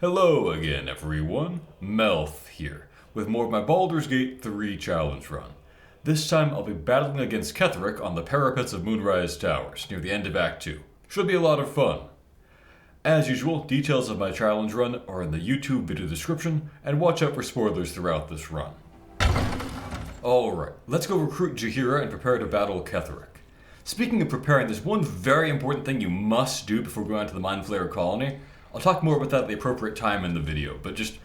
Hello again, everyone. Melth here, with more of my Baldur's Gate 3 challenge run. This time I'll be battling against Ketheric on the parapets of Moonrise Towers, near the end of Act 2. Should be a lot of fun. As usual, details of my challenge run are in the YouTube video description, and watch out for spoilers throughout this run. Alright, let's go recruit Jaheira and prepare to battle Ketheric. Speaking of preparing, there's one very important thing you must do before going on to the Mind Flayer colony. I'll talk more about that at the appropriate time in the video, but just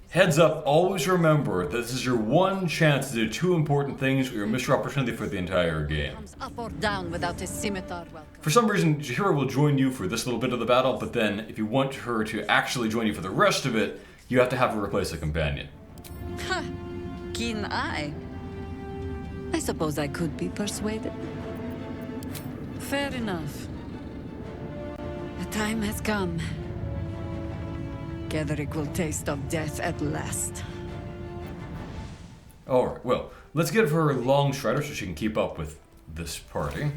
heads up, always remember that this is your one chance to do two important things or you'll miss your opportunity for the entire game. Up or down without a scimitar welcome. For some reason, Jaheira will join you for this little bit of the battle, but then if you want her to actually join you for the rest of it, you have to have her replace a companion. Ha! Keen eye. I suppose I could be persuaded. Fair enough. The time has come. Ketheric will taste of death at last. Alright, well, let's give her a long strider so she can keep up with this party.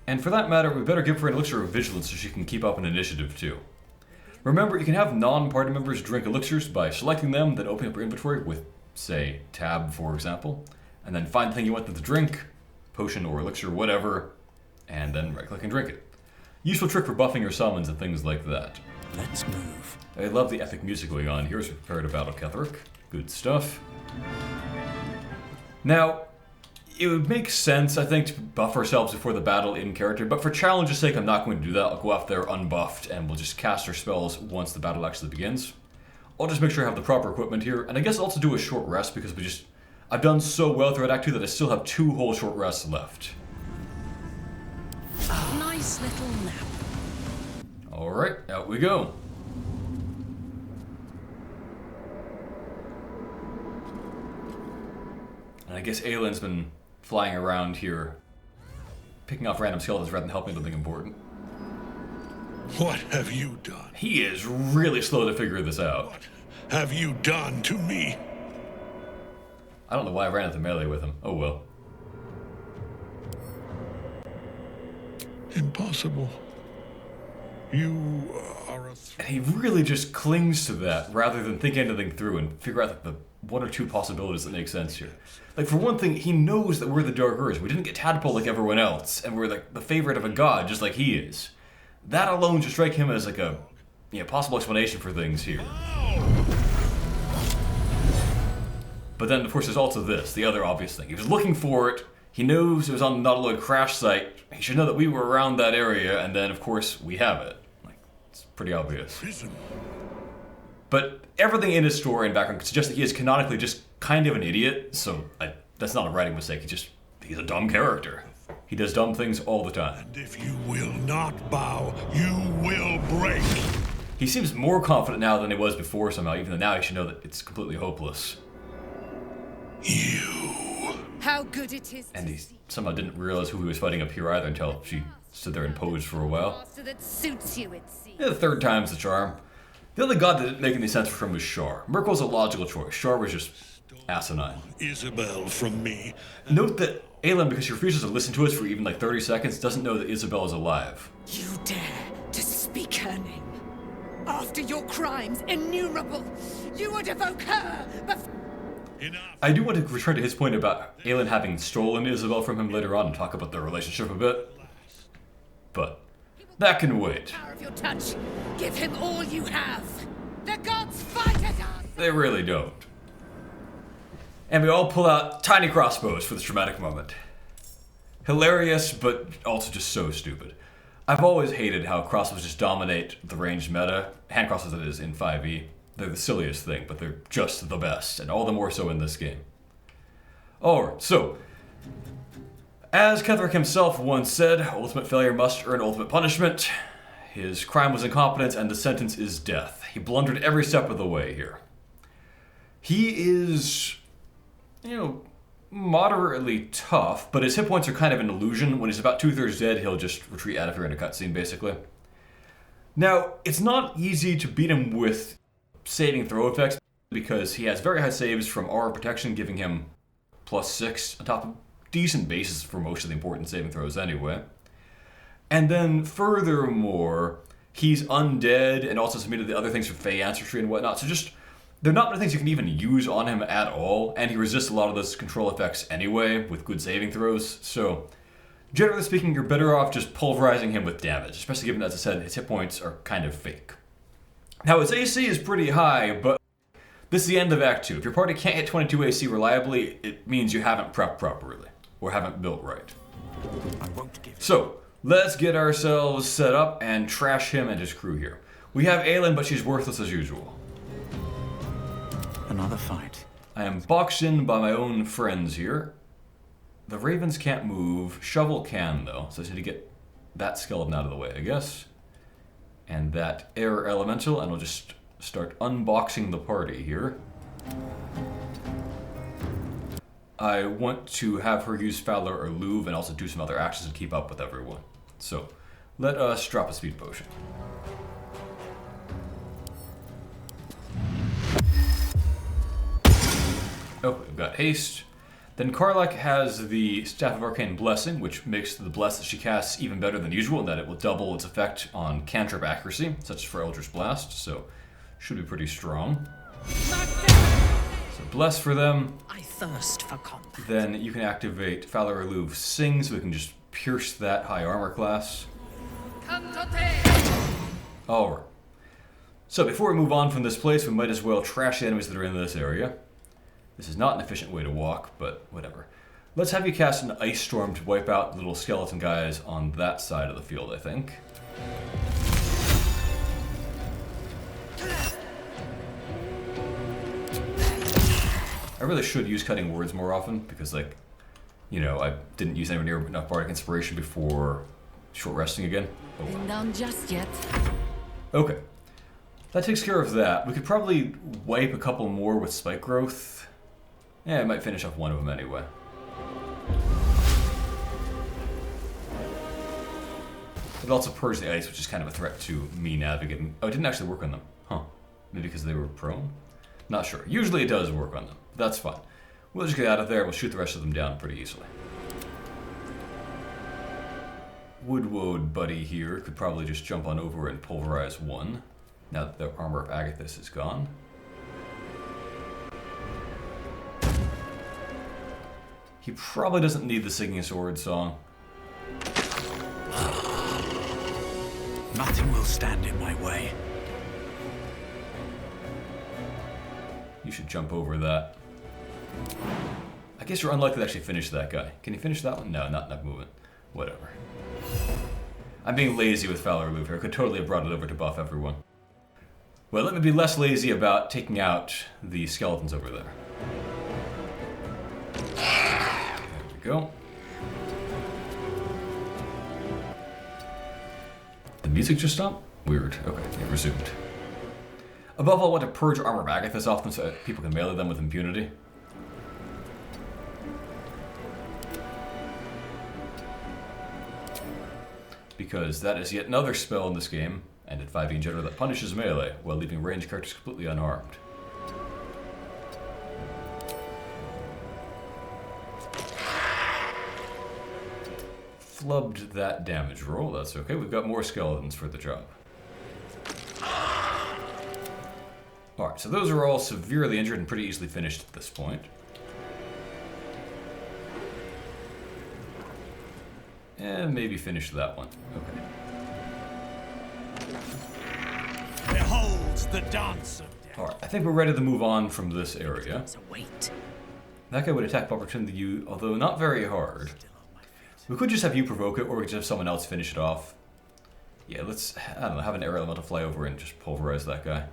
And for that matter, we better give her an Elixir of Vigilance so she can keep up an initiative too. Remember, you can have non-party members drink elixirs by selecting them, then opening up your inventory with, say, tab, for example, and then find the thing you want them to drink, potion or elixir, whatever, and then right-click and drink it. Useful trick for buffing your summons and things like that. Let's move. I love the epic music going on here as we prepare to battle Ketheric. Good stuff. Now, it would make sense, I think, to buff ourselves before the battle in character, but for challenge's sake, I'm not going to do that. I'll go out there unbuffed, and we'll just cast our spells once the battle actually begins. I'll just make sure I have the proper equipment here, and I guess I'll also do a short rest because I've done so well throughout Act 2 that I still have 2 whole short rests left. Nice little nap. Alright, out we go. And I guess Aylin's been flying around here, picking off random skeletons rather than helping with something important. What have you done? He is really slow to figure this out. What have you done to me? I don't know why I ran into melee with him. Oh well. Impossible. You are a And he really just clings to that rather than think anything through and figure out the 1 or 2 possibilities that make sense here. Like, for one thing, he knows that we're the Dark Urge. We didn't get tadpole like everyone else, and we're like the favorite of a god just like he is. That alone should strike him as like a possible explanation for things here. But then, of course, there's also this, the other obvious thing. He was looking for it. He knows it was on the Nautiloid crash site. He should know that we were around that area, and then, of course, we have it. Like, it's pretty obvious. prison. But everything in his story and background suggests that he is canonically just kind of an idiot, so that's not a writing mistake. He's a dumb character. He does dumb things all the time. And if you will not bow, you will break. He seems more confident now than he was before somehow, even though now he should know that it's completely hopeless. You. How good it is. And he somehow didn't realize who he was fighting up here either until she stood there and posed for a while. So that suits you, it seems. Yeah, the third time's the charm. The only god that didn't make any sense for him was Shar. Mirkle's a logical choice. Shar was just asinine. Isabel from me. Note that Aylin, because she refuses to listen to us for even like 30 seconds, doesn't know that Isabel is alive. You dare to speak her name. After your crimes innumerable, you would evoke her before. Enough. I do want to return to his point about Aylin having stolen Isabel from him later on and talk about their relationship a bit. But that can wait. Power of your touch. Give him all you have. The gods fight at us. They really don't. And we all pull out tiny crossbows for this dramatic moment. Hilarious, but also just so stupid. I've always hated how crossbows just dominate the ranged meta. Hand crossbows, that is, in 5e. They're the silliest thing, but they're just the best, and all the more so in this game. Alright, so, as Ketheric himself once said, ultimate failure must earn ultimate punishment. His crime was incompetence, and the sentence is death. He blundered every step of the way here. He is, moderately tough, but his hit points are kind of an illusion. When he's about 2/3 dead, he'll just retreat out of here in a cutscene, basically. Now, it's not easy to beat him with saving throw effects, because he has very high saves from aura protection, giving him +6 on top of decent bases for most of the important saving throws anyway. And then furthermore, he's undead and also submitted the other things for Fey Ancestry and whatnot. So just, there are not many things you can even use on him at all, and he resists a lot of those control effects anyway with good saving throws. So generally speaking, you're better off just pulverizing him with damage, especially given, as I said, his hit points are kind of fake. Now, his AC is pretty high, but this is the end of Act 2. If your party can't hit 22 AC reliably, it means you haven't prepped properly, or haven't built right. So, let's get ourselves set up and trash him and his crew here. We have Aelin, but she's worthless as usual. Another fight. I am boxed in by my own friends here. The Ravens can't move. Shovel can, though, so I just need to get that skeleton out of the way, I guess. And that air elemental, and we'll just start unboxing the party here. I want to have her use Fowler or Louvre and also do some other actions to keep up with everyone. So, let us drop a speed potion. Oh, we've got haste. Then Karlach has the Staff of Arcane Blessing, which makes the bless that she casts even better than usual, in that it will double its effect on cantrip accuracy, such as for Eldritch Blast, so should be pretty strong. So bless for them. I thirst for combat. Then you can activate Fowler or Louvre Sing, so we can just pierce that high armor class. Alright. So before we move on from this place, we might as well trash the enemies that are in this area. This is not an efficient way to walk, but whatever. Let's have you cast an Ice Storm to wipe out the little skeleton guys on that side of the field, I think. I really should use cutting words more often, because, like, you know, I didn't use anywhere near enough bardic inspiration before short resting again. Oh, well. Been done just yet. Okay. That takes care of that. We could probably wipe a couple more with spike growth. Yeah, I might finish off one of them anyway. It also purge the ice, which is kind of a threat to me navigating. Oh, it didn't actually work on them. Huh. Maybe because they were prone? Not sure. Usually it does work on them. But that's fine. We'll just get out of there. We'll shoot the rest of them down pretty easily. Woodwode buddy here could probably just jump on over and pulverize one, now that the armor of Agathis is gone. He probably doesn't need the Singing Sword song. Nothing will stand in my way. You should jump over that. I guess you're unlikely to actually finish that guy. Can you finish that one? No, not enough movement. Whatever. I'm being lazy with Fowler Louvre here. I could totally have brought it over to buff everyone. Well, let me be less lazy about taking out the skeletons over there. There we go. The music just stopped? Weird. Okay, it resumed. Above all, I want to purge Armor of Agathis off them so that people can melee them with impunity. Because that is yet another spell in this game, and at 5e in general, that punishes melee while leaving ranged characters completely unarmed. Flubbed that damage roll, that's okay. We've got more skeletons for the job. Alright, so those are all severely injured and pretty easily finished at this point. And maybe finish that one. Okay. Behold the dance of death. Alright, I think we're ready to move on from this area. Wait. That guy would attack of opportunity you, although not very hard. We could just have you provoke it, or we could just have someone else finish it off. Yeah, let's, I don't know, have an air elemental fly over and just pulverize that guy.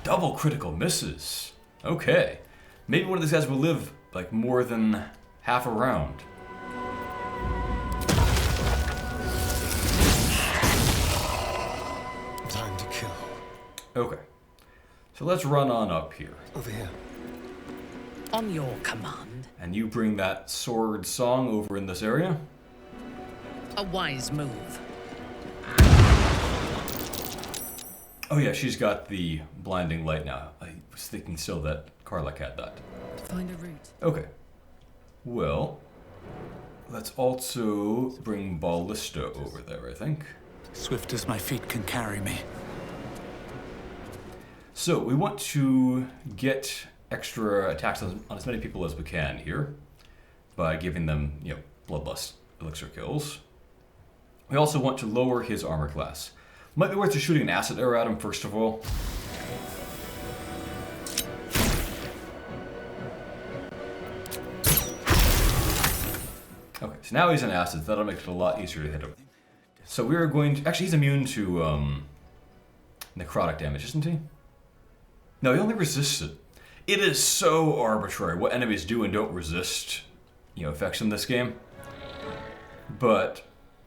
Double critical misses. Okay. Maybe one of these guys will live, like, more than half a round. Time to kill. Okay. So let's run on up here. Over here. On your command. And you bring that sword song over in this area. A wise move. Oh yeah, she's got the blinding light now. I was thinking still that Karlach had that. Find a route. Okay. Well, Let's also bring Ballista over there, I think. Swift as my feet can carry me. So we want to get extra attacks on as many people as we can here by giving them, bloodlust elixir kills. We also want to lower his armor class. Might be worth just shooting an acid arrow at him first of all. Okay, so now he's an acid, so that'll make it a lot easier to hit him. So we're going to... Actually, he's immune to necrotic damage, isn't he? No, he only resists it. It is so arbitrary what enemies do and don't resist, effects in this game. But,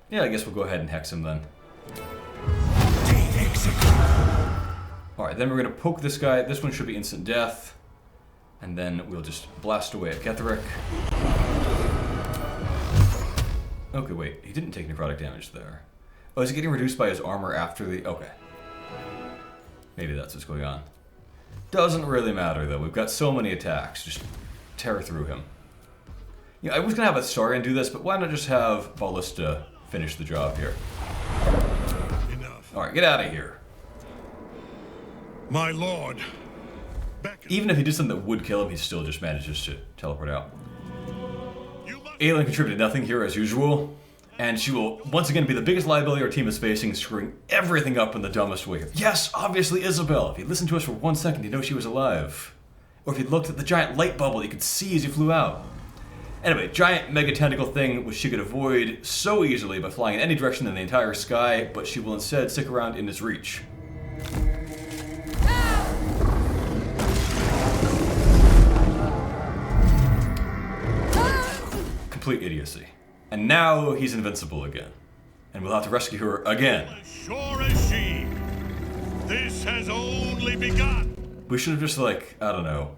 yeah, I guess we'll go ahead and hex him then. Alright, then we're going to poke this guy. This one should be instant death. And then we'll just blast away at Ketheric. Okay, wait. He didn't take necrotic damage there. Oh, is he getting reduced by his armor after the... Okay. Maybe that's what's going on. Doesn't really matter, though. We've got so many attacks. Just tear through him. I was going to have Astarion do this, but why not just have Ballista finish the job here? Alright, get out of here. My lord. Even if he did something that would kill him, he still just manages to teleport out. Aelin contributed nothing here as usual, and she will once again be the biggest liability our team is facing, screwing everything up in the dumbest way. Yes, obviously Isabel. If you listened to us for 1 second, you'd know she was alive. Or if you looked at the giant light bubble you could see as you flew out. Anyway, giant mega tentacle thing which she could avoid so easily by flying in any direction in the entire sky, but she will instead stick around in its reach. Complete idiocy. And now he's invincible again. And we'll have to rescue her again. As sure as she. This has only begun. We should have just, I don't know,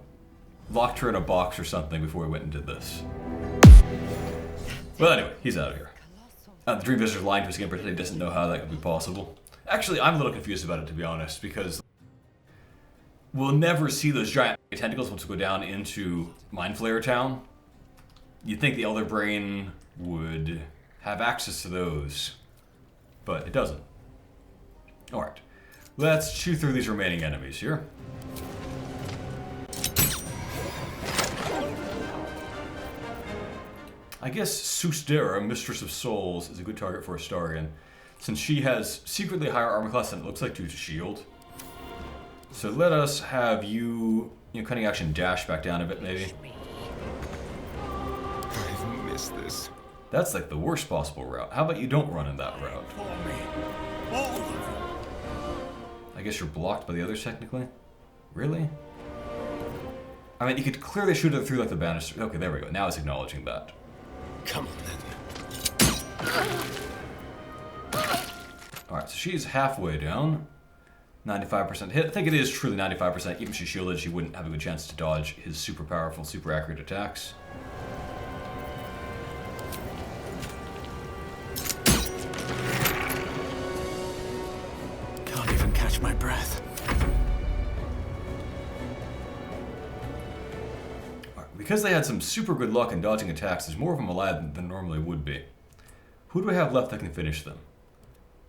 locked her in a box or something before we went and did this. Well, anyway, he's out of here. The Dream Visitor's lying to us again, pretending he doesn't know how that could be possible. Actually, I'm a little confused about it, to be honest, because we'll never see those giant tentacles once we go down into Mind Flayer Town. You'd think the Elder Brain would have access to those, but it doesn't. Alright, let's chew through these remaining enemies here. I guess Susdera, Mistress of Souls, is a good target for Astarion, since she has secretly higher armor class than it looks like due to shield. So let us have you, cutting action dash back down a bit, maybe. I've missed this. That's the worst possible route. How about you don't run in that route? I guess you're blocked by the others, technically? Really? I mean, you could clearly shoot it through, the banister. Okay, there we go. Now it's acknowledging that. Come on, then. Alright, so she's halfway down. 95% hit. I think it is truly 95%. Even if she's shielded, she wouldn't have a good chance to dodge his super powerful, super accurate attacks. Can't even catch my breath. Because they had some super good luck in dodging attacks, there's more of them alive than normally would be. Who do I have left that can finish them?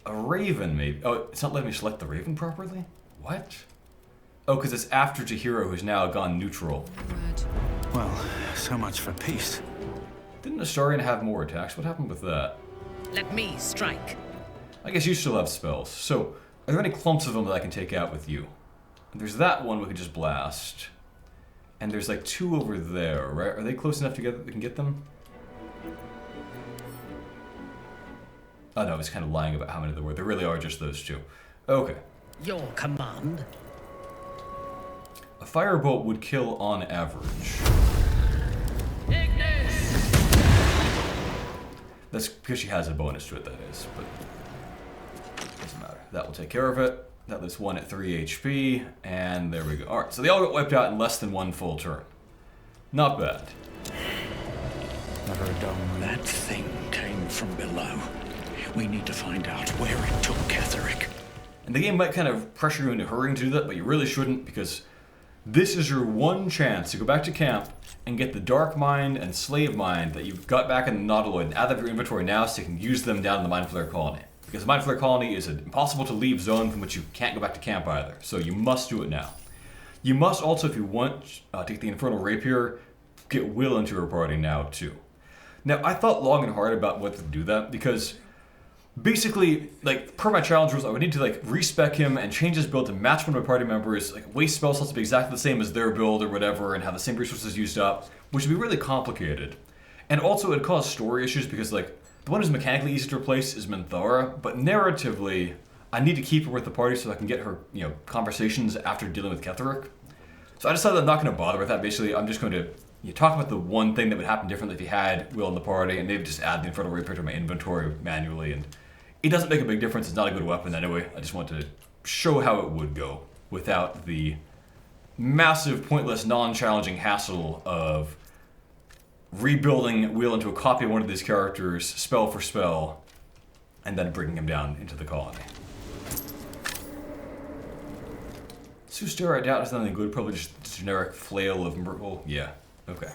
A Raven, maybe. Oh, it's not letting me select the Raven properly? What? Oh, because it's after Jahiro, who's now gone neutral. Well, so much for peace. Didn't Astarion have more attacks? What happened with that? Let me strike. I guess you still have spells. So, are there any clumps of them that I can take out with you? There's that one we could just blast. And there's 2 over there, right? Are they close enough together that we can get them? Oh no, I was kind of lying about how many there were. There really are just those 2. Okay. Your command. A firebolt would kill on average. Ignis! That's because she has a bonus to it, that is, but doesn't matter. That will take care of it. That leaves one at 3 HP, and there we go. Alright, so they all got wiped out in less than 1 full turn. Not bad. Never a dull moment. That thing came from below. We need to find out where it took Ketheric. And the game might kind of pressure you into hurrying to do that, but you really shouldn't, because This is your one chance to go back to camp and get the Dark Mind and Slave Mind that you've got back in the Nautiloid and add them to your inventory now so you can use them down in the Mind Flayer colony. Because the Mind Flayer colony is an impossible to leave zone from which you can't go back to camp either, so you must do it now. You must also, if you want to get the Infernal Rapier, get Will into your party now too. Now, I thought long and hard about whether to do that, because basically, like, per my challenge rules, I would need to, like, respec him and change his build to match one of my party members, like, waste spell slots to be exactly the same as their build or whatever, and have the same resources used up, which would be really complicated. And also, it would cause story issues, because, like, the one who's mechanically easy to replace is Minthara, but narratively, I need to keep her with the party so I can get her, you know, conversations after dealing with Ketheric. So I decided I'm not going to bother with that. Basically, I'm just going to talk about the one thing that would happen differently if you had Will in the party, and maybe just add the Infernal Rapier to my inventory manually. And it doesn't make a big difference. It's not a good weapon anyway. I just want to show how it would go without the massive, pointless, non-challenging hassle of rebuilding Will into a copy of one of these characters, spell for spell, and then bringing him down into the colony. Sustera, I doubt it's nothing good. Probably just generic flail of Myrtle. Yeah. Okay.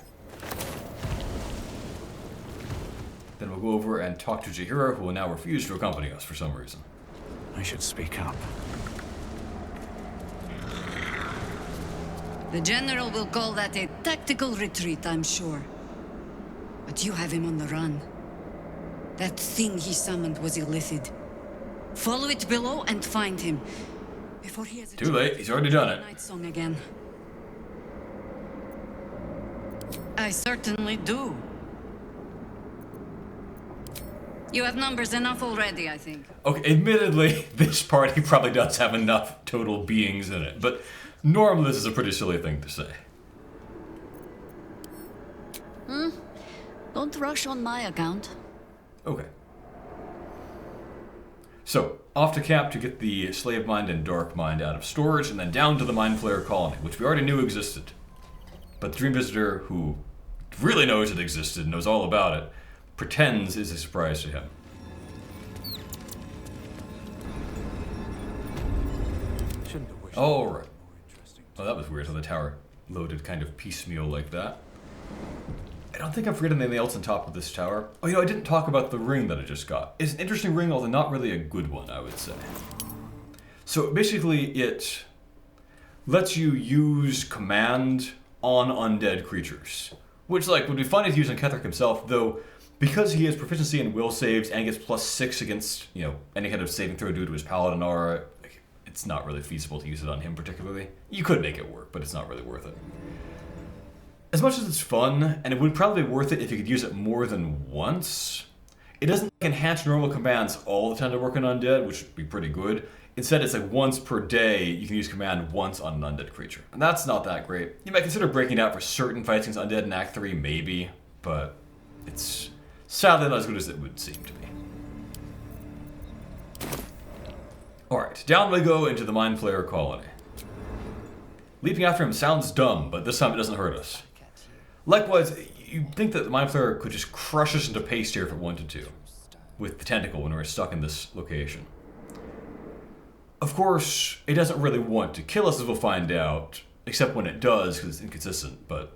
Then we'll go over and talk to Jaheira, who will now refuse to accompany us for some reason. I should speak up. The General will call that a tactical retreat, I'm sure. But you have him on the run. That thing he summoned was illithid. Follow it below and find him. Before he has Too late, he's already done it. Night song again. I certainly do. You have numbers enough already, I think. Okay, admittedly, this party probably does have enough total beings in it, but normally this is a pretty silly thing to say. Don't rush on my account. Okay. So, off to camp to get the Slave Mind and Dark Mind out of storage, and then down to the Mind Flayer colony, which we already knew existed. But the Dream Visitor, who really knows it existed, knows all about it, pretends is a surprise to him. Alright. Oh, that was weird how the tower loaded kind of piecemeal like that. I don't think I've forgotten anything else on top of this tower. Oh, I didn't talk about the ring that I just got. It's an interesting ring, although not really a good one, I would say. So basically, it lets you use command on undead creatures, which, like, would be fun if you use on Ketheric himself, though because he has proficiency in will saves and gets +6 against, any kind of saving throw due to his paladin aura, it's not really feasible to use it on him particularly. You could make it work, but it's not really worth it. As much as it's fun, and it would probably be worth it if you could use it more than once, it doesn't enhance normal commands all the time to work on undead, which would be pretty good. Instead, it's like once per day, you can use command once on an undead creature. And that's not that great. You might consider breaking it out for certain fights against undead in Act 3, maybe, but it's sadly not as good as it would seem to me. Alright, down we go into the Mind Flayer colony. Leaping after him sounds dumb, but this time it doesn't hurt us. Likewise, you'd think that the Mind Flayer could just crush us into paste here if it wanted to, with the tentacle when we're stuck in this location. Of course, it doesn't really want to kill us, as we'll find out, except when it does, because it's inconsistent, but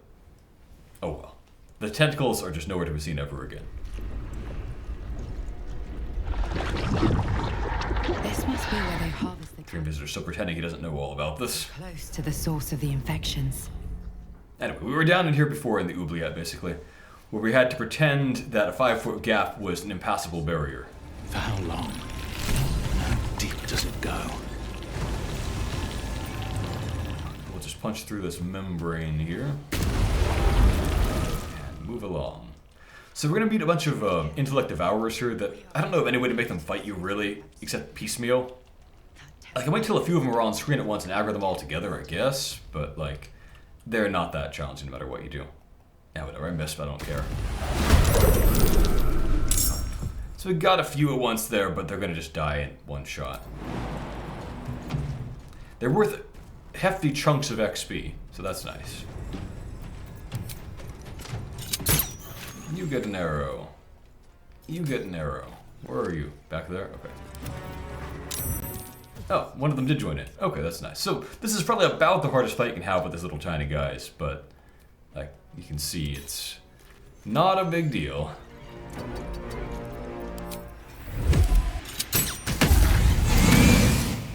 oh well. The tentacles are just nowhere to be seen ever again. This must be where they harvest the Dream Visitor's still pretending he doesn't know all about this. close to the source of the infections. Anyway, we were down in here before in the oubliette, basically, where we had to pretend that a 5-foot gap was an impassable barrier. For how long? How deep does it go? We'll just punch through this membrane here. And move along. So we're going to meet a bunch of intellect devourers here that I don't know of any way to make them fight you, really, except piecemeal. I can wait till a few of them are on screen at once and aggro them all together, I guess, but, like, they're not that challenging no matter what you do. Yeah, whatever, I missed, but I don't care. So we got a few at once there, but they're going to just die in one shot. They're worth hefty chunks of XP, so that's nice. You get an arrow. You get an arrow. Where are you? Back there? Okay. Oh, one of them did join in. Okay, that's nice. So this is probably about the hardest fight you can have with these little tiny guys, but like you can see, it's not a big deal.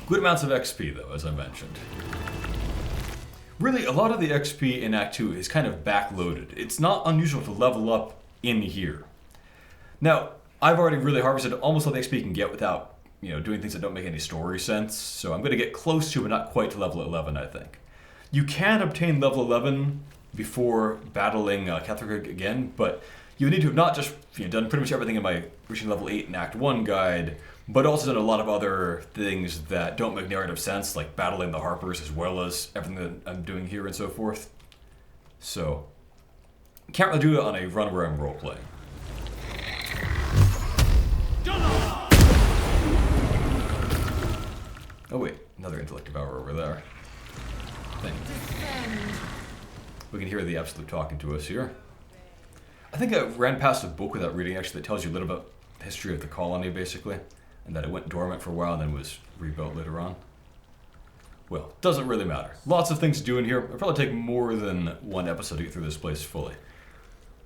Good amounts of XP though, as I mentioned. Really, a lot of the XP in Act 2 is kind of backloaded. It's not unusual to level up in here. Now, I've already really harvested almost all the XP you can get without, doing things that don't make any story sense, so I'm going to get close to, but not quite to level 11, I think. You can obtain level 11 before battling Ketheric again, but you need to have not just done pretty much everything in my reaching level 8 in Act 1 guide, but also done a lot of other things that don't make narrative sense, like battling the Harpers as well as everything that I'm doing here and so forth. So, can't really do it on a run where I'm role-playing. Oh wait, another intellect devourer over there. We can hear the Absolute talking to us here. I think I ran past a book without reading actually that tells you a little about the history of the colony basically, and that it went dormant for a while and then was rebuilt later on. Well, doesn't really matter. Lots of things to do in here. It'll probably take more than one episode to get through this place fully.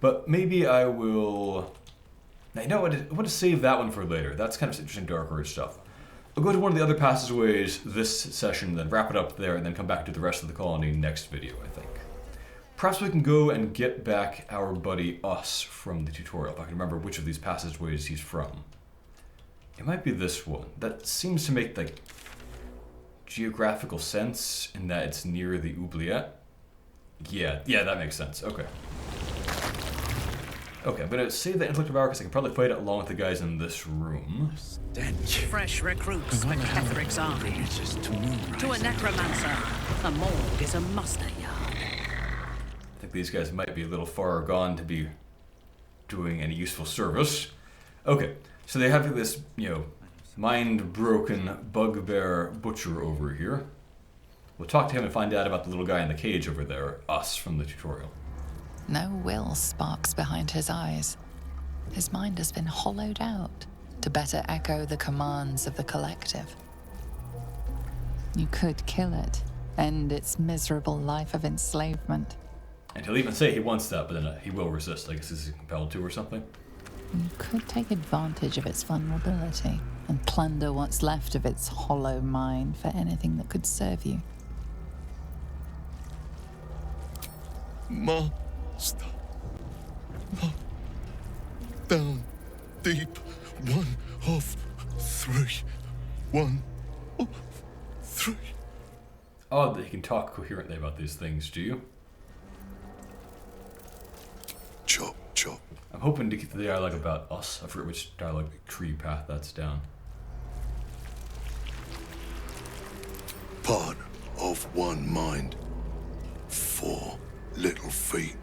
But maybe I will... Now, you know what? I want to save that one for later. That's kind of interesting Dark Age stuff. I'll go to one of the other passageways this session, then wrap it up there, and then come back to the rest of the colony next video, I think. Perhaps we can go and get back our buddy Us from the tutorial, if I can remember which of these passageways he's from. It might be this one. That seems to make, like, geographical sense in that it's near the oubliette. Yeah, that makes sense. Okay. Okay, I'm gonna save the intellect devour because I can probably fight it along with the guys in this room. Stench. Fresh recruits for Ketheric's army. To a necromancer, a morgue is a muster yard. I think these guys might be a little far gone to be doing any useful service. Okay, so they have this, mind-broken bugbear butcher over here. We'll talk to him and find out about the little guy in the cage over there, Us from the tutorial. No will sparks behind his eyes. His mind has been hollowed out to better echo the commands of the collective. You could kill it, end its miserable life of enslavement. And he'll even say he wants that, but then he will resist. I guess he's compelled to or something. You could take advantage of its vulnerability and plunder what's left of its hollow mind for anything that could serve you. Master. Down deep. 1 of 3. 1 of 3. Odd that he can talk coherently about these things, do you? Chop, chop. I'm hoping to get the dialogue about Us. I forget which dialogue tree path that's down. Part of one mind. 4 little feet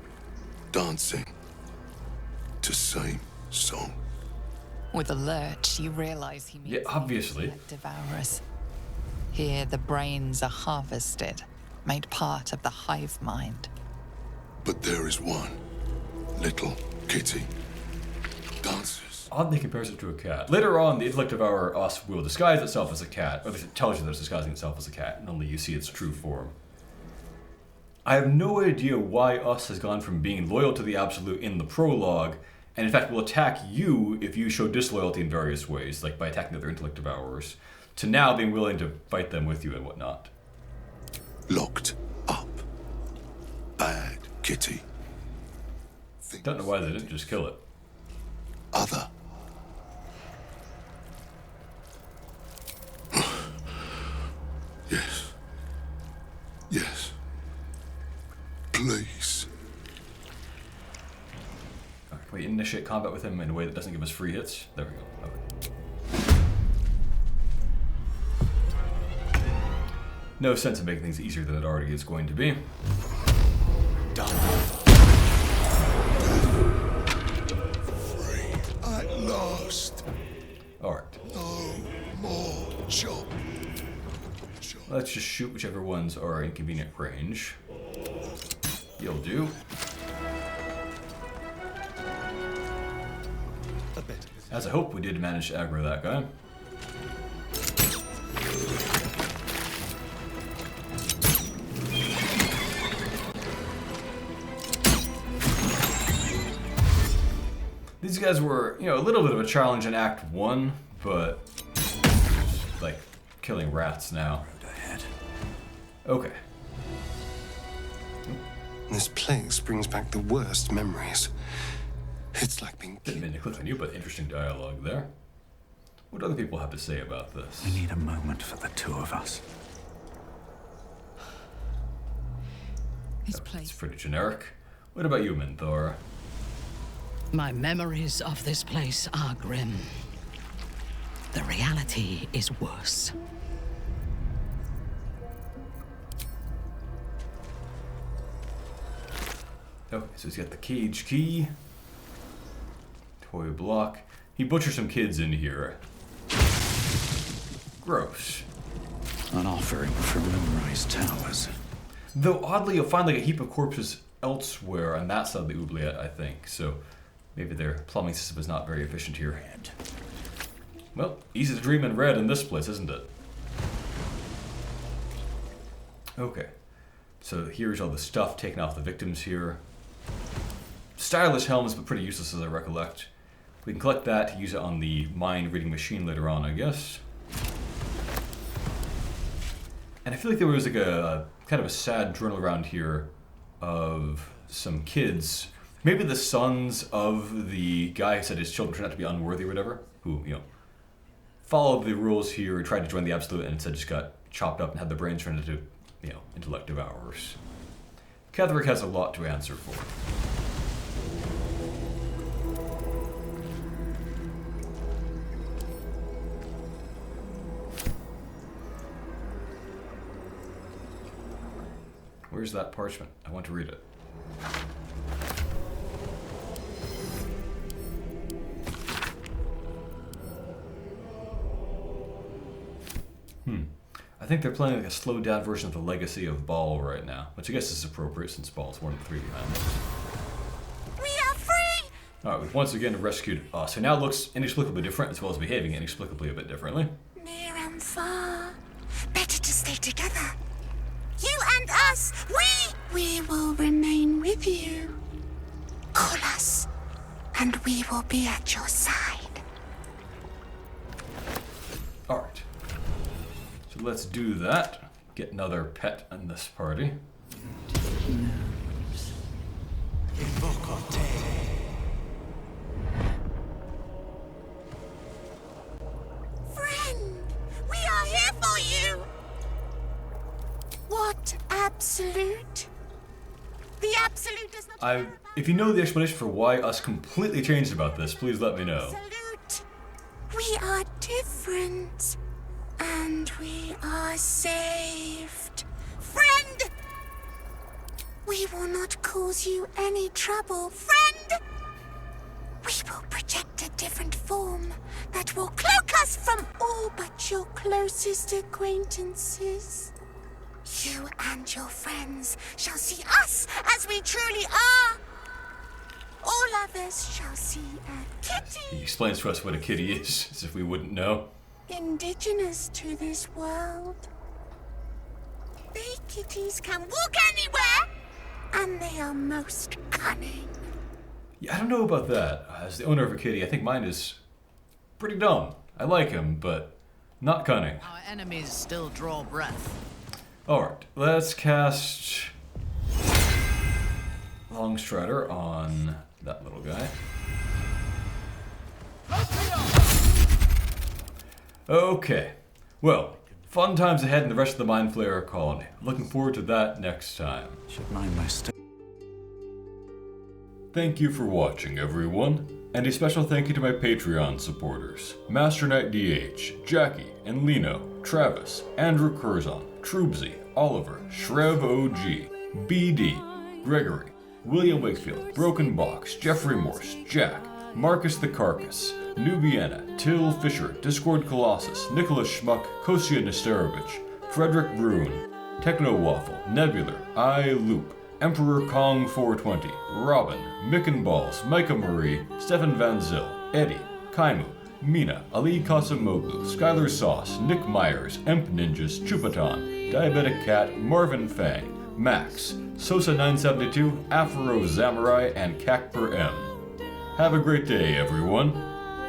dancing to same song. With a lurch, you realize he means Yeah, obviously. devourers. Here, the brains are harvested, made part of the hive mind. But there is one little kitty dances. Oddly compares it to a cat. Later on, the intellect of our Us will disguise itself as a cat, or at least it tells you that it's disguising itself as a cat, and only you see its true form. I have no idea why Us has gone from being loyal to the Absolute in the prologue, and in fact will attack you if you show disloyalty in various ways, like by attacking other intellect devourers, to now being willing to fight them with you and whatnot. Locked up. Bad kitty. Don't know why they didn't just kill it. Other. Yes. Yes. Please. Alright, can we initiate combat with him in a way that doesn't give us free hits? There we go. Okay. No sense in making things easier than it already is going to be. Free at last. Alright. No more chop. Let's just shoot whichever ones are in convenient range. You'll do. As I hope we did manage to aggro that guy. These guys were, a little bit of a challenge in Act 1, but like killing rats now. Road ahead. Okay. This place brings back the worst memories. It's like being... Didn't mean to click on you, but interesting dialogue there. What do other people have to say about this? We need a moment for the two of us. This place. It's pretty generic. What about you, Minthor? My memories of this place are grim. The reality is worse. Okay, so he's got the cage key. Toy block. He butchers some kids in here. Gross. An offering from Moonrise Towers. Though oddly, you'll find like a heap of corpses elsewhere on that side of the oubliette, I think. So maybe their plumbing system is not very efficient here. Well, easy to dream in red in this place, isn't it? Okay. So here's all the stuff taken off the victims here. Stylish helmets, but pretty useless as I recollect. We can collect that to use it on the mind-reading machine later on, I guess. And I feel like there was like a kind of a sad journal around here of some kids, maybe the sons of the guy who said his children turned out to be unworthy or whatever, who, followed the rules here, tried to join the Absolute, and instead just got chopped up and had their brains turned into, intellect devourers. Ketheric has a lot to answer for. Where's that parchment? I want to read it. I think they're playing like a slowed down version of the Legacy of Ball right now, which I guess is appropriate since Ball's one of the three behind it. We are free! Alright, we've once again rescued us, who now looks inexplicably different as well as behaving inexplicably a bit differently. Near and far. Better to stay together. You and us, we will remain with you. Call us, and we will be at your side. Alright. So let's do that. Get another pet in this party. Friend, we are here for you. What Absolute? The Absolute does not... If you know the explanation for why us completely changed about this, please let me know. Absolute. We are different. And we are saved. Friend! We will not cause you any trouble, friend! We will project a different form that will cloak us from all but your closest acquaintances. You and your friends shall see us as we truly are. All others shall see a kitty. He explains to us what a kitty is, as if we wouldn't know. Indigenous to this world. They kitties can walk anywhere, and they are most cunning. Yeah, I don't know about that. As the owner of a kitty, I think mine is pretty dumb. I like him, but not cunning. Our enemies still draw breath. Alright, let's cast Longstrider on that little guy. Okay, well, fun times ahead in the rest of the Mind Flayer colony. Looking forward to that next time. Should mind my step. Thank you for watching, everyone, and a special thank you to my Patreon supporters: Master Knight DH, Jackie and Lino, Travis, Andrew Curzon, Troobsy, Oliver, Shrev OG, BD, Gregory, William Wakefield, Broken Box, Jeffrey Morse, Jack, Marcus the Carcass, Nubiana, Till Fisher, Discord Colossus, Nicholas Schmuck, Kosia Nesterovich, Frederick Brune, Techno Waffle, Nebular, I Loop, Emperor Kong 420, Robin, Micken Balls, Micah Marie, Stefan Van Zyl, Eddie, Kaimu, Mina, Ali Kasamoglu, Skylar Sauce, Nick Myers, Emp Ninjas, Chupaton, Diabetic Cat, Marvin Fang, Max, Sosa972, Afro Samurai, and Cacper M. Have a great day, everyone.